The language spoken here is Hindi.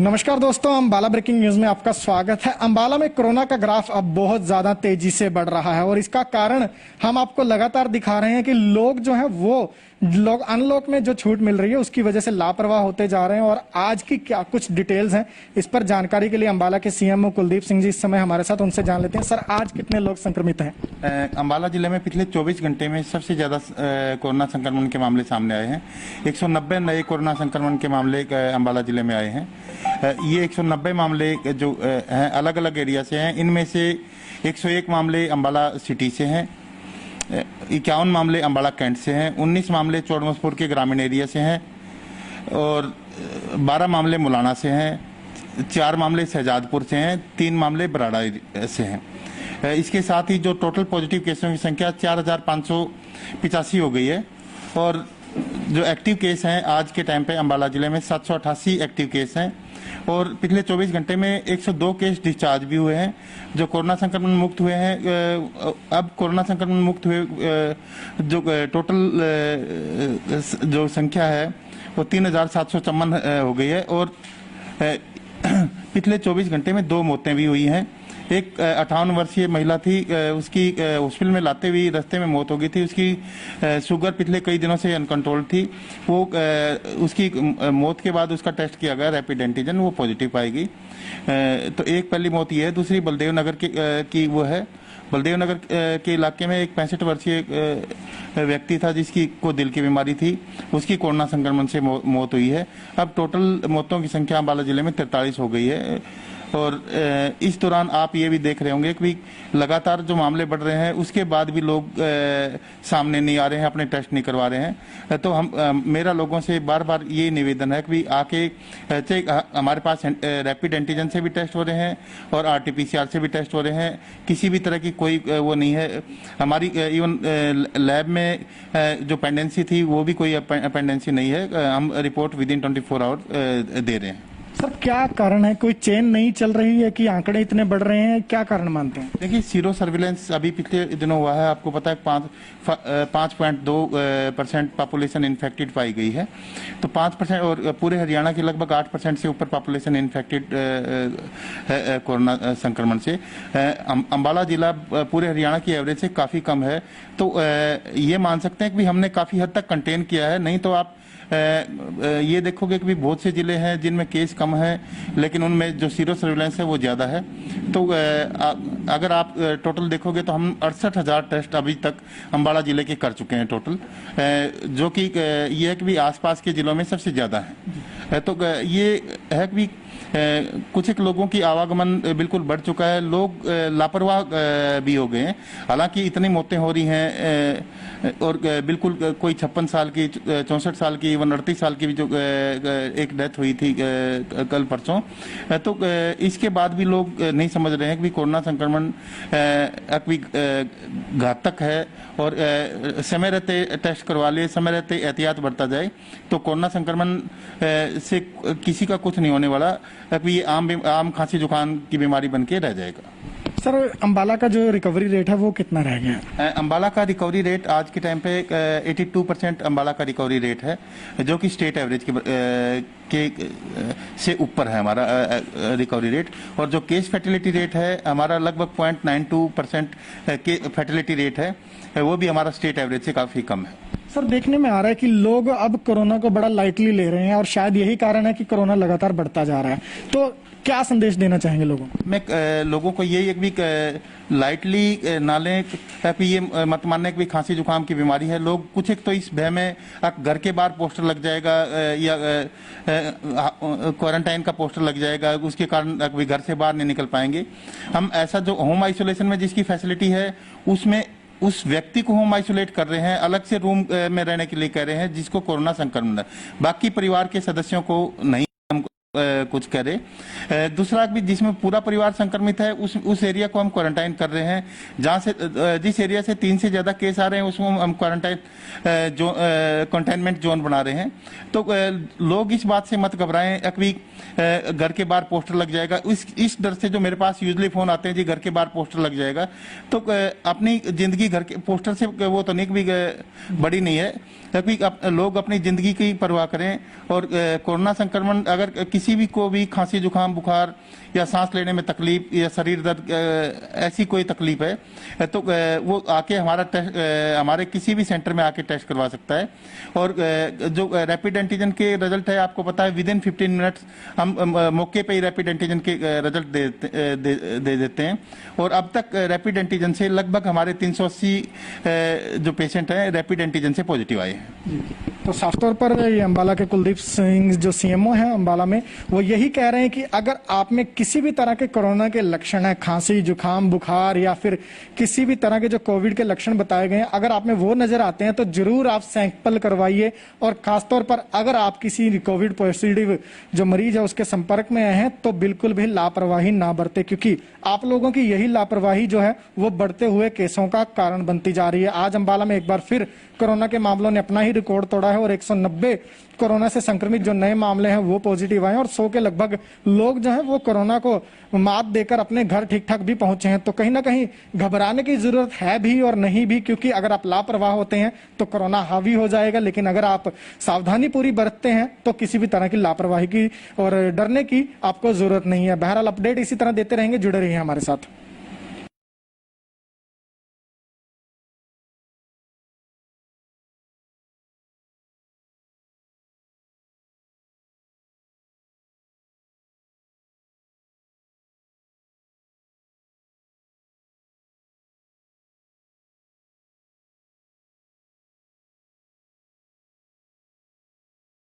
नमस्कार दोस्तों, अंबाला ब्रेकिंग न्यूज में आपका स्वागत है। अंबाला में कोरोना का ग्राफ अब बहुत ज्यादा तेजी से बढ़ रहा है और इसका कारण हम आपको लगातार दिखा रहे हैं कि लोग जो हैं वो लोग अनलॉक में जो छूट मिल रही है उसकी वजह से लापरवाह होते जा रहे हैं। और आज की क्या कुछ डिटेल्स हैं इस पर जानकारी के लिए अंबाला के सीएमओ कुलदीप सिंह जी इस समय हमारे साथ, उनसे जान लेते हैं। सर, आज कितने लोग संक्रमित हैं? अंबाला जिले में पिछले 24 घंटे में सबसे ज्यादा कोरोना संक्रमण के मामले सामने आए हैं। 190 नए कोरोना संक्रमण के मामले अंबाला जिले में आए हैं। ये 190 मामले जो हैं अलग अलग एरिया से हैं। इनमें से 101 मामले अंबाला सिटी से हैं, 51 मामले अंबाला कैंट से हैं, 19 मामले चौड़मसपुर के ग्रामीण एरिया से हैं और 12 मामले मुलाना से हैं, 4 मामले शहजादपुर से हैं, 3 मामले बराड़ा से हैं। इसके साथ ही जो टोटल पॉजिटिव केसों की संख्या 4585 हो गई है और जो एक्टिव केस हैं आज के टाइम पे अंबाला जिले में 788 एक्टिव केस हैं और पिछले 24 घंटे में 102 केस डिस्चार्ज भी हुए हैं जो कोरोना संक्रमण मुक्त हुए हैं। अब कोरोना संक्रमण मुक्त हुए जो टोटल जो संख्या है वो 3754 हो गई है और पिछले 24 घंटे में 2 मौतें भी हुई हैं। एक 58 वर्षीय महिला थी, उसकी हॉस्पिटल में लाते हुए रास्ते में मौत हो गई थी। उसकी शुगर पिछले कई दिनों से अनकंट्रोल थी। वो उसकी मौत के बाद उसका टेस्ट किया गया रैपिड एंटीजन, वो पॉजिटिव पाई गई। तो एक पहली मौत ये है। दूसरी बलदेव नगर की वो है। बलदेव नगर के इलाके में एक 65 वर्षीय व्यक्ति था जिसकी को दिल की बीमारी थी, उसकी कोरोना संक्रमण से मौत हुई है। अब टोटल मौतों की संख्या अंबाला जिले में 43 हो गई है। और इस दौरान आप ये भी देख रहे होंगे कि लगातार जो मामले बढ़ रहे हैं उसके बाद भी लोग सामने नहीं आ रहे हैं, अपने टेस्ट नहीं करवा रहे हैं। तो हम मेरा लोगों से बार बार ये निवेदन है कि आके हमारे पास रैपिड एंटीजन से भी टेस्ट हो रहे हैं और आरटीपीसीआर से भी टेस्ट हो रहे हैं। किसी भी तरह की कोई वो नहीं है। हमारी इवन लैब में जो पेंडेंसी थी वो भी कोई पेंडेंसी नहीं है। हम रिपोर्ट विद इन 24 आवर दे रहे हैं। सर, क्या कारण है? कोई चेन नहीं चल रही है कि आंकड़े इतने बढ़ रहे हैं? क्या कारण मानते हैं? देखिए, सीरो सर्विलेंस अभी पिछले दिनों हुआ है। आपको पता है 5.2% पॉपुलेशन इन्फेक्टेड पाई गई है। तो 5% और पूरे हरियाणा की लगभग 8% से ऊपर पॉपुलेशन इन्फेक्टेड है कोरोना संक्रमण से। अंबाला जिला पूरे हरियाणा की एवरेज से काफी कम है। तो ये मान सकते हैं कि हमने काफी हद तक कंटेन किया है। नहीं तो आप ये देखोगे कि बहुत से जिले हैं जिनमें केस कम है लेकिन उनमें जो सीरो सर्विलेंस है वो ज्यादा है। तो अगर आप टोटल देखोगे तो हम 68,000 टेस्ट अभी तक अंबाला जिले के कर चुके हैं टोटल, जो कि ये है कि आसपास के जिलों में सबसे ज्यादा है। तो ये है कि कुछ एक लोगों की आवागमन बिल्कुल बढ़ चुका है। लोग लापरवाह भी हो गए हैं। हालांकि इतनी मौतें हो रही हैं और बिल्कुल कोई 56 साल की, 64 साल की, 38 साल की भी जो एक डेथ हुई थी कल परसों। तो इसके बाद भी लोग नहीं समझ रहे हैं कि कोरोना संक्रमण घातक है और समय रहते टेस्ट करवा ले, समय रहते एहतियात बरता जाए तो कोरोना संक्रमण से किसी का कुछ नहीं होने वाला। ये आम खांसी जुकाम की बीमारी बन के रह जाएगा। सर, अंबाला का जो रिकवरी रेट है वो कितना रह गया? अंबाला का रिकवरी रेट आज के टाइम पे 82% अंबाला का रिकवरी रेट है, जो कि स्टेट एवरेज के से ऊपर है हमारा रिकवरी रेट। और जो केस फर्टिलिटी रेट है हमारा लगभग 0.92% के फर्टिलिटी रेट है, वो भी हमारा स्टेट एवरेज से काफी कम है। सर, देखने में आ रहा है कि लोग अब कोरोना को बड़ा लाइटली ले रहे हैं और शायद यही कारण है कि कोरोना लगातार बढ़ता जा रहा है। तो क्या संदेश देना चाहेंगे लोगों को? मैं लोगों को यही भी लाइटली ना लें कि ये मत मानने की खांसी जुकाम की बीमारी है। लोग कुछ एक तो इस भय में घर के बाहर पोस्टर लग जाएगा या क्वारंटाइन का पोस्टर लग जाएगा, उसके कारण घर से बाहर नहीं निकल पाएंगे। हम ऐसा जो होम आइसोलेशन में जिसकी फैसिलिटी है उसमें उस व्यक्ति को होम आइसोलेट कर रहे हैं, अलग से रूम में रहने के लिए कह रहे हैं जिसको कोरोना संक्रमण है। बाकी परिवार के सदस्यों को नहीं कुछ करे। दूसरा भी जिसमें पूरा परिवार संक्रमित है उस एरिया को हम क्वारंटाइन कर रहे हैं। जहां से जिस एरिया से 3 से ज्यादा केस आ रहे हैं उसको हम क्वारंटाइन कंटेनमेंट जोन बना रहे हैं। तो लोग इस बात से मत घबराएं कि घर के बाहर पोस्टर लग जाएगा। इस डर से जो मेरे पास यूजली फोन आते हैं जी घर के बाहर पोस्टर लग जाएगा, तो अपनी जिंदगी घर के पोस्टर से वो तो नहीं भी बड़ी नहीं है। क्योंकि लोग अपनी जिंदगी की परवाह करें और कोरोना संक्रमण अगर किसी भी को भी खांसी जुकाम बुखार या सांस लेने में तकलीफ या शरीर दर्द ऐसी कोई तकलीफ है तो वो आके हमारे किसी भी सेंटर में आके टेस्ट करवा सकता है। और जो रैपिड एंटीजन के रिजल्ट है आपको पता है विदिन 15 मिनट्स हम मौके पे ही रैपिड एंटीजन के रिजल्ट दे देते हैं। और अब तक रैपिड एंटीजन से लगभग हमारे 380 जो पेशेंट हैं रैपिड एंटीजन से पॉजिटिव आए हैं। तो साफ तौर पर ये अंबाला के कुलदीप सिंह जो सीएमओ हैं अंबाला में, वो यही कह रहे हैं कि अगर आप में किसी भी तरह के कोरोना के लक्षण है, खांसी जुकाम बुखार या फिर किसी भी तरह के जो कोविड के लक्षण बताए गए हैं, अगर आप में वो नजर आते हैं तो जरूर आप सैंपल करवाइए। और खासतौर पर अगर आप किसी कोविड पॉजिटिव जो मरीज है उसके संपर्क में आए हैं तो बिल्कुल भी लापरवाही ना बरते, क्योंकि आप लोगों की यही लापरवाही जो है वो बढ़ते हुए केसों का कारण बनती जा रही है। आज अंबाला में एक बार फिर कोरोना के मामलों ने अपना ही रिकॉर्ड तोड़ा है और 190 कोरोना से संक्रमित जो नए मामले हैं वो पॉजिटिव आए और 100 के लगभग लोग जो हैं वो कोरोना को मात देकर अपने घर ठीक ठाक भी पहुंचे हैं। तो कहीं ना कहीं घबराने की जरूरत है भी और नहीं भी, क्योंकि अगर आप लापरवाह होते हैं तो कोरोना हावी हो जाएगा, लेकिन अगर आप सावधानी पूरी बरतते हैं तो किसी भी तरह की लापरवाही की और डरने की आपको जरूरत नहीं है। बहरहाल अपडेट इसी तरह देते रहेंगे, जुड़े रहिए हमारे साथ।